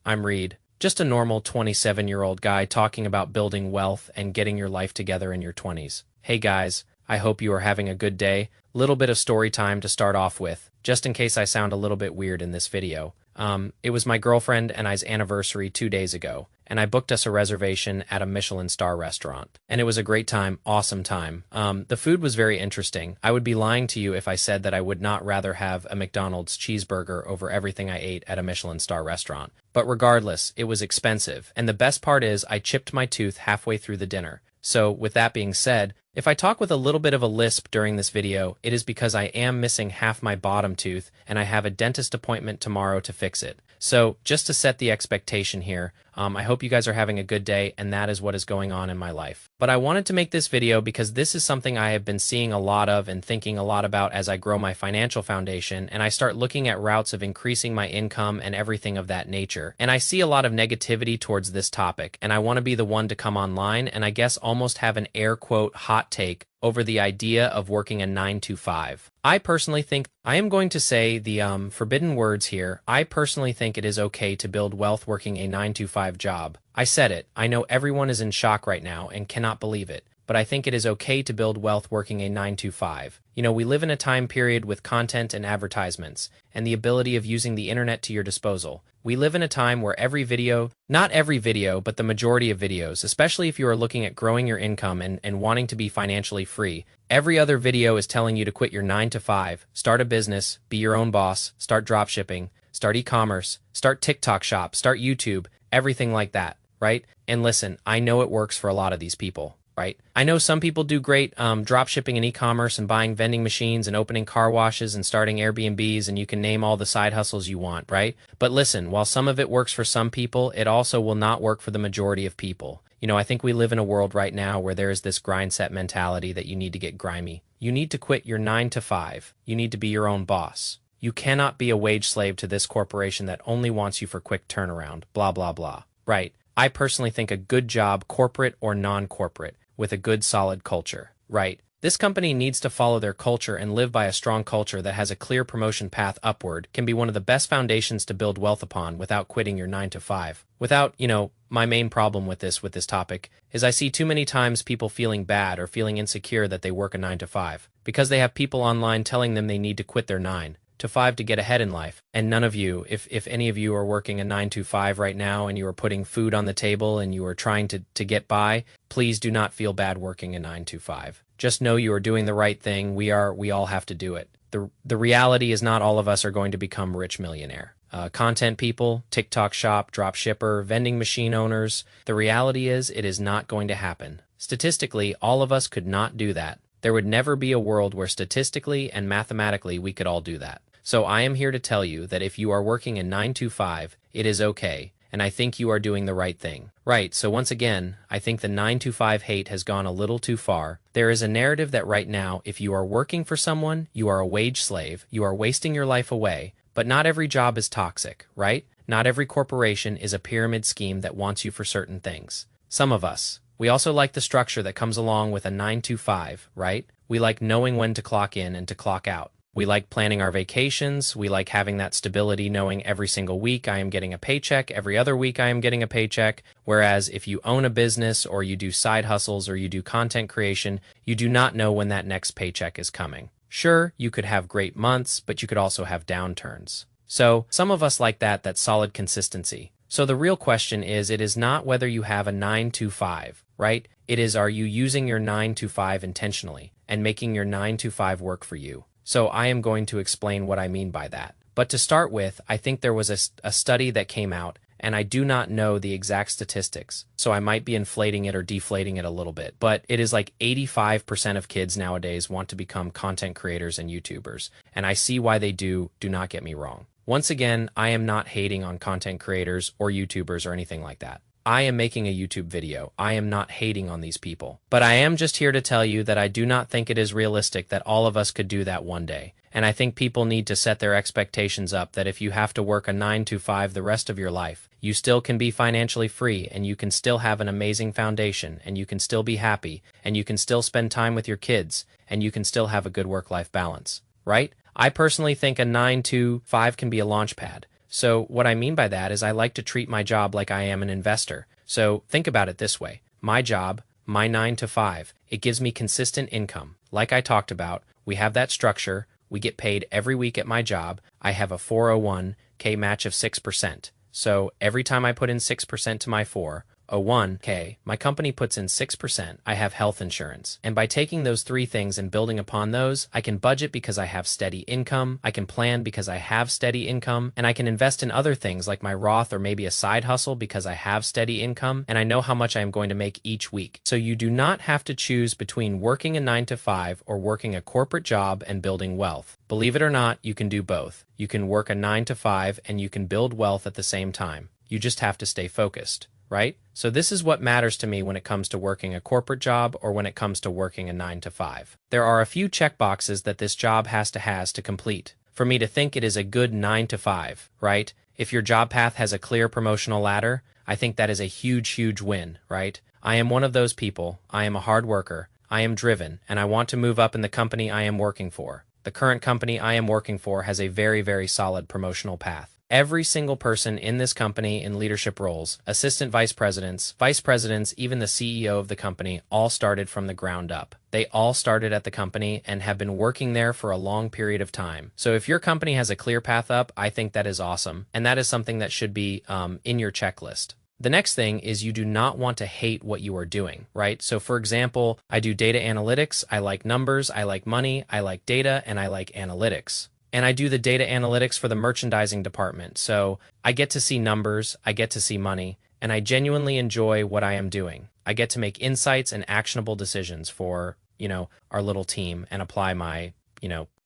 I'm Reed, just a normal 27-year-old guy talking about building wealth and getting your life together in your 20s. Hey guys, I hope you are having a good day. Little bit of story time to start off with, just in case I sound a little bit weird in this video. It was my girlfriend and I's anniversary 2 days ago, and I booked us a reservation at a Michelin star restaurant. And it was a great time, awesome time. The food was very interesting. I would be lying to you if I said that I would not rather have a McDonald's cheeseburger over everything I ate at a Michelin star restaurant. But regardless, it was expensive. And the best part is I chipped my tooth halfway through the dinner. So with that being said, if I talk with a little bit of a lisp during this video, it is because I am missing half my bottom tooth and I have a dentist appointment tomorrow to fix it. So just to set the expectation here, I hope you guys are having a good day, and that is what is going on in my life. But I wanted to make this video because this is something I have been seeing a lot of and thinking a lot about as I grow my financial foundation and I start looking at routes of increasing my income and everything of that nature. And I see a lot of negativity towards this topic, and I want to be the one to come online and I guess almost have an air quote hot take over the idea of working a 9 to 5. I personally think, I am going to say the forbidden words here, I personally think it is okay to build wealth working a 9 to 5 job. I said it, I know everyone is in shock right now and cannot believe it, but I think it is okay to build wealth working a 9 to 5. You know, we live in a time period with content and advertisements, and the ability of using the internet to your disposal. We live in a time where every video, not every video, but the majority of videos, especially if you are looking at growing your income and wanting to be financially free, every other video is telling you to quit your 9 to 5, start a business, be your own boss, start dropshipping, start e-commerce, start TikTok shop, start YouTube, everything like that, right? And listen, I know it works for a lot of these people. Right? I know some people do great dropshipping and e-commerce and buying vending machines and opening car washes and starting Airbnbs, and you can name all the side hustles you want, right? But listen, while some of it works for some people, it also will not work for the majority of people. You know, I think we live in a world right now where there is this grind set mentality that you need to get grimy. You need to quit your 9 to 5. You need to be your own boss. You cannot be a wage slave to this corporation that only wants you for quick turnaround, blah, blah, blah, right? I personally think a good job, corporate or non-corporate, with a good solid culture, right? This company needs to follow their culture and live by a strong culture that has a clear promotion path upward, can be one of the best foundations to build wealth upon without quitting your 9 to 5. Without, my main problem with this topic is I see too many times people feeling bad or feeling insecure that they work a 9 to 5 because they have people online telling them they need to quit their 9 to 5 to get ahead in life. And none of you, if any of you are working a 9 to 5 right now and you are putting food on the table and you are trying to get by, please do not feel bad working a 9 to 5. Just know you are doing the right thing. We all have to do it. The reality is not all of us are going to become rich millionaire. Content people, TikTok shop, drop shipper, vending machine owners, the reality is it is not going to happen. Statistically, all of us could not do that. There would never be a world where statistically and mathematically we could all do that. So I am here to tell you that if you are working a 9 to 5, it is okay, and I think you are doing the right thing. Right, so once again, I think the 9 to 5 hate has gone a little too far. There is a narrative that right now, if you are working for someone, you are a wage slave, you are wasting your life away, but not every job is toxic, right? Not every corporation is a pyramid scheme that wants you for certain things. Some of us. We also like the structure that comes along with a 9 to 5, right? We like knowing when to clock in and to clock out. We like planning our vacations. We like having that stability, knowing every single week I am getting a paycheck, every other week I am getting a paycheck. Whereas if you own a business or you do side hustles or you do content creation, you do not know when that next paycheck is coming. Sure, you could have great months, but you could also have downturns. So some of us like that solid consistency. So the real question is, it is not whether you have a 9 to 5, right? It is, are you using your 9 to 5 intentionally and making your 9 to 5 work for you? So I am going to explain what I mean by that. But to start with, I think there was a study that came out, and I do not know the exact statistics, so I might be inflating it or deflating it a little bit, but it is like 85% of kids nowadays want to become content creators and YouTubers, and I see why they do not get me wrong. Once again, I am not hating on content creators or YouTubers or anything like that. I am making a YouTube video. I am not hating on these people. But I am just here to tell you that I do not think it is realistic that all of us could do that one day. And I think people need to set their expectations up that if you have to work a 9 to 5 the rest of your life, you still can be financially free and you can still have an amazing foundation and you can still be happy and you can still spend time with your kids and you can still have a good work-life balance, right? I personally think a 9 to 5 can be a launch pad. So what I mean by that is I like to treat my job like I am an investor. So think about it this way. My job, my 9 to 5, it gives me consistent income. Like I talked about, we have that structure. We get paid every week at my job. I have a 401k match of 6%. So every time I put in 6% to my 401k, my company puts in 6%. I have health insurance. And by taking those three things and building upon those, I can budget because I have steady income. I can plan because I have steady income. And I can invest in other things like my Roth or maybe a side hustle because I have steady income. And I know how much I am going to make each week. So you do not have to choose between working a 9 to 5 or working a corporate job and building wealth. Believe it or not, you can do both. You can work a 9 to 5 and you can build wealth at the same time. You just have to stay focused. Right? So this is what matters to me when it comes to working a corporate job or when it comes to working a 9 to 5. There are a few checkboxes that this job has to complete for me to think it is a good 9 to 5, right? If your job path has a clear promotional ladder, I think that is a huge win, right? I am one of those people. I am a hard worker. I am driven, and I want to move up in the company I am working for. The current company I am working for has a very solid promotional path. Every single person in this company in leadership roles, assistant vice presidents, even the CEO of the company, all started from the ground up. They all started at the company and have been working there for a long period of time. So if your company has a clear path up, I think that is awesome. And that is something that should be in your checklist. The next thing is you do not want to hate what you are doing, right? So for example, I do data analytics. I like numbers. I like money. I like data, and I like analytics. And I do the data analytics for the merchandising department. So I get to see numbers, I get to see money, and I genuinely enjoy what I am doing. I get to make insights and actionable decisions for, our little team and apply my,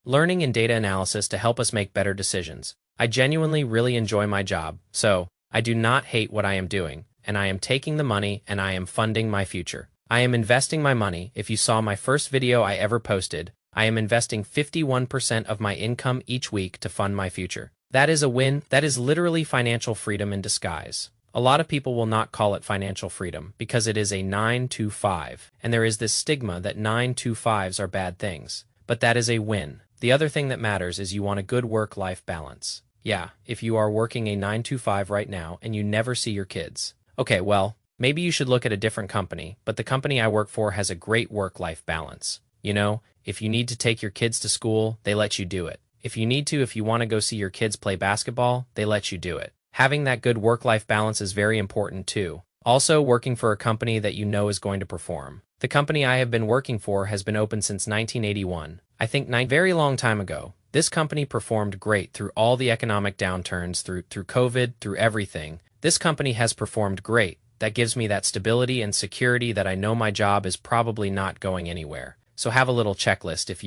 learning in data analysis to help us make better decisions. I genuinely really enjoy my job. So I do not hate what I am doing, and I am taking the money and I am funding my future. I am investing my money. If you saw my first video I ever posted, I am investing 51% of my income each week to fund my future. That is a win. That is literally financial freedom in disguise. A lot of people will not call it financial freedom because it is a 9 to 5, and there is this stigma that 9 to 5s are bad things. But that is a win. The other thing that matters is you want a good work-life balance. Yeah, if you are working a 9 to 5 right now and you never see your kids. Okay, well, maybe you should look at a different company, but the company I work for has a great work-life balance. If you need to take your kids to school, they let you do it. If you want to go see your kids play basketball, they let you do it. Having that good work-life balance is very important too. Also, working for a company that you know is going to perform. The company I have been working for has been open since 1981. I think very long time ago. This company performed great through all the economic downturns, through COVID, through everything. This company has performed great. That gives me that stability and security that I know my job is probably not going anywhere. So have a little checklist if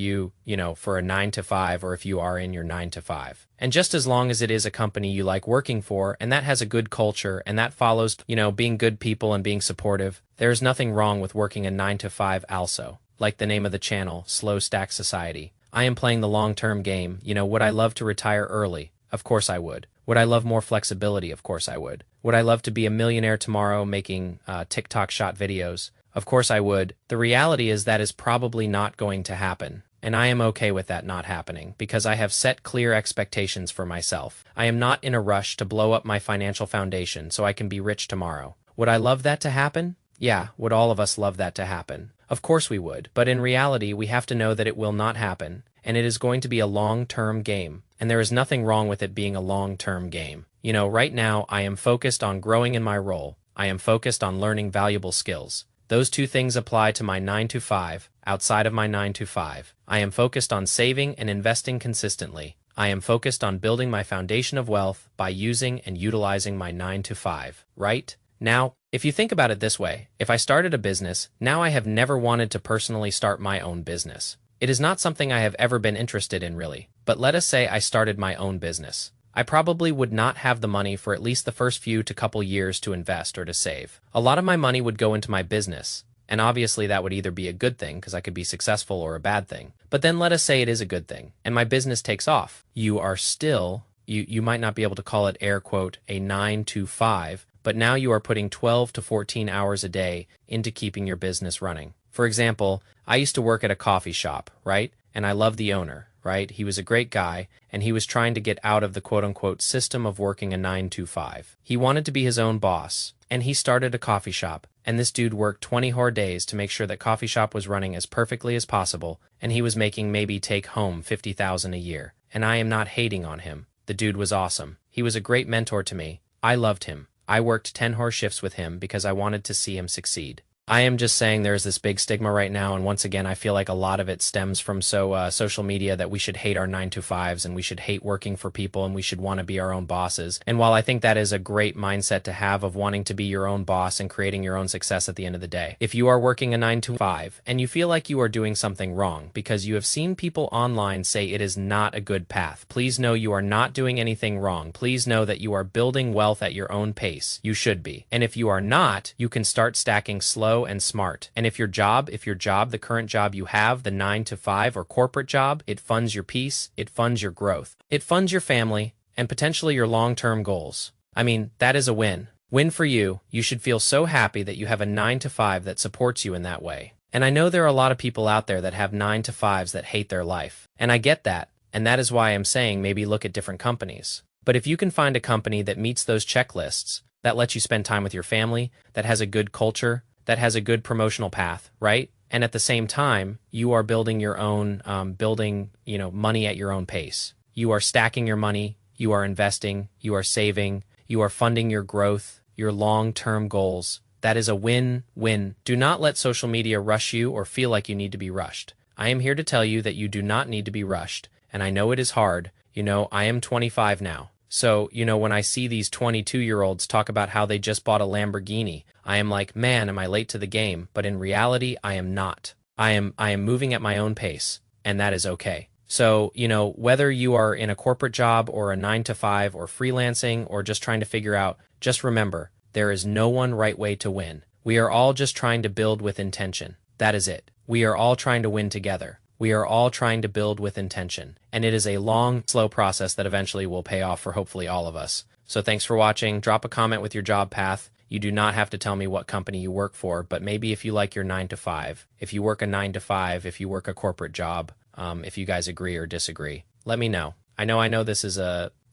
for a 9 to 5 or if you are in your 9 to 5. And just as long as it is a company you like working for and that has a good culture and that follows, being good people and being supportive, there's nothing wrong with working a 9 to 5 also. Like the name of the channel, Slow Stack Society. I am playing the long-term game. Would I love to retire early? Of course I would. Would I love more flexibility? Of course I would. Would I love to be a millionaire tomorrow making TikTok shot videos? Of course I would. The reality is that is probably not going to happen. And I am okay with that not happening because I have set clear expectations for myself. I am not in a rush to blow up my financial foundation so I can be rich tomorrow. Would I love that to happen? Yeah, would all of us love that to happen? Of course we would. But in reality, we have to know that it will not happen. And it is going to be a long-term game. And there is nothing wrong with it being a long-term game. Right now, I am focused on growing in my role. I am focused on learning valuable skills. Those two things apply to my 9 to 5. Outside of my 9 to 5, I am focused on saving and investing consistently. I am focused on building my foundation of wealth by using and utilizing my 9 to 5, right? Now, if you think about it this way, if I started a business, now I have never wanted to personally start my own business. It is not something I have ever been interested in really, but let us say I started my own business. I probably would not have the money for at least the first few to couple years to invest or to save. A lot of my money would go into my business, and obviously that would either be a good thing because I could be successful or a bad thing. But then let us say it is a good thing, and my business takes off. You are still, you might not be able to call it air quote, a 9 to 5, but now you are putting 12 to 14 hours a day into keeping your business running. For example, I used to work at a coffee shop, right? And I love the owner, right? He was a great guy, and he was trying to get out of the quote-unquote system of working a 9 to 5. He wanted to be his own boss, and he started a coffee shop, and this dude worked 20 whole days to make sure that coffee shop was running as perfectly as possible, and he was making maybe take home 50,000 a year. And I am not hating on him. The dude was awesome. He was a great mentor to me. I loved him. I worked 10-hour shifts with him because I wanted to see him succeed. I am just saying there's this big stigma right now, and once again, I feel like a lot of it stems from social media, that we should hate our 9 to 5s and we should hate working for people and we should want to be our own bosses. And while I think that is a great mindset to have, of wanting to be your own boss and creating your own success at the end of the day, if you are working a 9 to 5 and you feel like you are doing something wrong because you have seen people online say it is not a good path, please know you are not doing anything wrong. Please know that you are building wealth at your own pace. You should be. And if you are not, you can start stacking slow and smart. And if your job, the current job you have, the 9 to 5 or corporate job, it funds your peace, it funds your growth, it funds your family, and potentially your long-term goals. I mean, that is a win. Win for you. You should feel so happy that you have a 9 to 5 that supports you in that way. And I know there are a lot of people out there that have 9 to 5s that hate their life. And I get that. And that is why I'm saying maybe look at different companies. But if you can find a company that meets those checklists, that lets you spend time with your family, that has a good culture, that has a good promotional path, right? And at the same time, you are building your own, money at your own pace. You are stacking your money, you are investing, you are saving, you are funding your growth, your long-term goals. That is a win-win. Do not let social media rush you or feel like you need to be rushed. I am here to tell you that you do not need to be rushed. And I know it is hard. I am 25 now. So, when I see these 22-year-olds talk about how they just bought a Lamborghini, I am like, man, am I late to the game? But in reality, I am not. I am moving at my own pace, and that is okay. So, whether you are in a corporate job or a 9 to 5 or freelancing or just trying to figure out, just remember, there is no one right way to win. We are all just trying to build with intention. That is it. We are all trying to win together. We are all trying to build with intention. And it is a long, slow process that eventually will pay off for hopefully all of us. So thanks for watching. Drop a comment with your job path. You do not have to tell me what company you work for, but maybe if you like your 9 to 5, if you work a 9 to 5, if you work a corporate job, if you guys agree or disagree, let me know. I know this is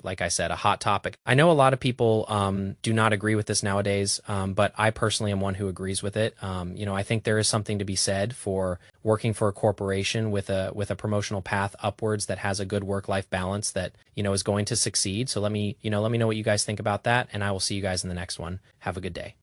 like I said, a hot topic. I know a lot of people do not agree with this nowadays, but I personally am one who agrees with it. I think there is something to be said for working for a corporation with a promotional path upwards that has a good work-life balance that, is going to succeed. So let me know what you guys think about that, and I will see you guys in the next one. Have a good day.